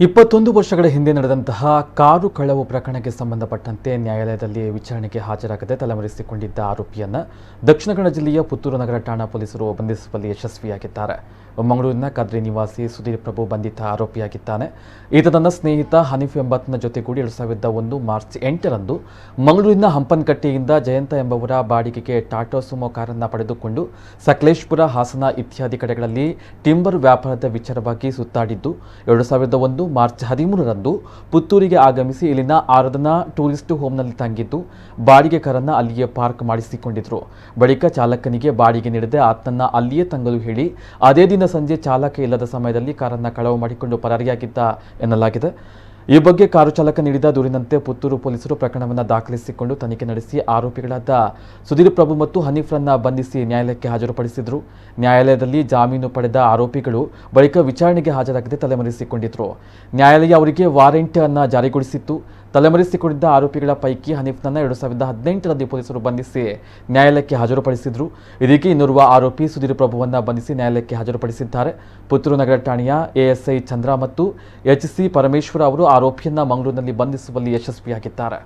21 ವರ್ಷಗಳ ಹಿಂದೆ ನಡೆದಂತಹ ಕಾರು ಕಳವು ಪ್ರಕರಣಕ್ಕೆ ಸಂಬಂಧಪಟ್ಟಂತೆ ನ್ಯಾಯಾಲಯದಲ್ಲಿ ವಿಚಾರಣೆಗೆ ಹಾಜರಾಗದೆ ತಲೆಮರೆಸಿಕೊಂಡಿದ್ದ ಆರೋಪಿಯನ್ನು ದಕ್ಷಿಣ ಕನ್ನಡ ಜಿಲ್ಲೆಯ ಪುತ್ತೂರು ನಗರ ಠಾಣಾ ಪೊಲೀಸರು ಬಂಧಿಸುವಲ್ಲಿ ಯಶಸ್ವಿಯಾಗಿದ್ದಾರೆ. ಮಂಗಳೂರಿನ ಕದ್ರಿ ನಿವಾಸಿ ಸುಧೀರ್ ಪ್ರಭು ಬಂಧಿತ ಆರೋಪಿಯಾಗಿದ್ದಾನೆ. ಈತ ತನ್ನ ಸ್ನೇಹಿತ ಹನೀಫ್ ಎಂಬಾತನ ಜೊತೆಗೂಡಿ 2001 ಮಾರ್ಚ್ 8ರಂದು ಮಂಗಳೂರಿನ ಹಂಪನಕಟ್ಟೆಯಿಂದ ಜಯಂತ ಎಂಬವರ ಬಾಡಿಗೆಗೆ ಟಾಟಾ ಸುಮೋ ಕಾರನ್ನು ಪಡೆದುಕೊಂಡು ಸಕಲೇಶಪುರ, ಹಾಸನ ಇತ್ಯಾದಿ ಕಡೆಗಳಲ್ಲಿ ಟಿಂಬರ್ ವ್ಯಾಪಾರದ ವಿಚಾರವಾಗಿ ಸುತ್ತಾಡಿದ್ದು 2001 ಮಾರ್ಚ್ 13ರಂದು ಪುತ್ತೂರಿಗೆ ಆಗಮಿಸಿ ಇಲ್ಲಿನ ಆರಾಧನಾ ಟೂರಿಸ್ಟ್ ಹೋಮ್ನಲ್ಲಿ ತಂಗಿದ್ದು ಬಾಡಿಗೆ ಕಾರನ್ನು ಅಲ್ಲಿಯೇ ಪಾರ್ಕ್ ಮಾಡಿಸಿಕೊಂಡಿದ್ರು. ಬಳಿಕ ಚಾಲಕನಿಗೆ ಬಾಡಿಗೆ ನೀಡದೆ ಆತನನ್ನ ಅಲ್ಲಿಯೇ ತಂಗಲು ಹೇಳಿ ಅದೇ ದಿನ ಸಂಜೆ ಚಾಲಕ ಇಲ್ಲದ ಸಮಯದಲ್ಲಿ ಕಾರನ್ನು ಕಳವು ಮಾಡಿಕೊಂಡು ಪರಾರಿಯಾಗಿದ್ದ ಎನ್ನಲಾಗಿದೆ. ಈ ಬಗ್ಗೆ ಕಾರು ಚಾಲಕ ನೀಡಿದ ದೂರಿನಂತೆ ಪುತ್ತೂರು ಪೊಲೀಸರು ಪ್ರಕರಣವನ್ನು ದಾಖಲಿಸಿಕೊಂಡು ತನಿಖೆ ನಡೆಸಿ ಆರೋಪಿಗಳಾದ ಸುಧೀರ್ ಪ್ರಭು ಮತ್ತು ಹನೀಫ್ರನ್ನ ಬಂಧಿಸಿ ನ್ಯಾಯಾಲಯಕ್ಕೆ ಹಾಜರುಪಡಿಸಿದ್ರು. ನ್ಯಾಯಾಲಯದಲ್ಲಿ ಜಾಮೀನು ಪಡೆದ ಆರೋಪಿಗಳು ಬಳಿಕ ವಿಚಾರಣೆಗೆ ಹಾಜರಾಗದೆ ತಲೆಮರೆಸಿಕೊಂಡಿದ್ರು. ನ್ಯಾಯಾಲಯ ಅವರಿಗೆ ವಾರೆಂಟ್ ಅನ್ನು ಜಾರಿಗೊಳಿಸಿತ್ತು. ತಲೆಮರೆಸಿಕೊಂಡಿದ್ದ ಆರೋಪಿಗಳ ಪೈಕಿ ಹನೀಫ್ನನ್ನ 2018ರಲ್ಲಿ ಪೊಲೀಸರು ಬಂಧಿಸಿ ನ್ಯಾಯಾಲಯಕ್ಕೆ ಹಾಜರುಪಡಿಸಿದ್ರು. ಇದೀಗ ಇನ್ನೋರ್ವ ಆರೋಪಿ ಸುಧೀರ್ ಪ್ರಭುವನ್ನ ಬಂಧಿಸಿ ನ್ಯಾಯಾಲಯಕ್ಕೆ ಹಾಜರುಪಡಿಸಿದ್ದಾರೆ. ಪುತ್ತೂರು ನಗರ ಠಾಣೆಯ ಎಎಸ್ಐ ಚಂದ್ರ ಮತ್ತು ಎಚ್ಸಿ ಪರಮೇಶ್ವರ ಅವರು ಆರೋಪಿಯನ್ನ ಮಂಗಳೂರಿನಲ್ಲಿ ಬಂಧಿಸುವಲ್ಲಿ ಯಶಸ್ವಿಯಾಗಿದ್ದಾರೆ.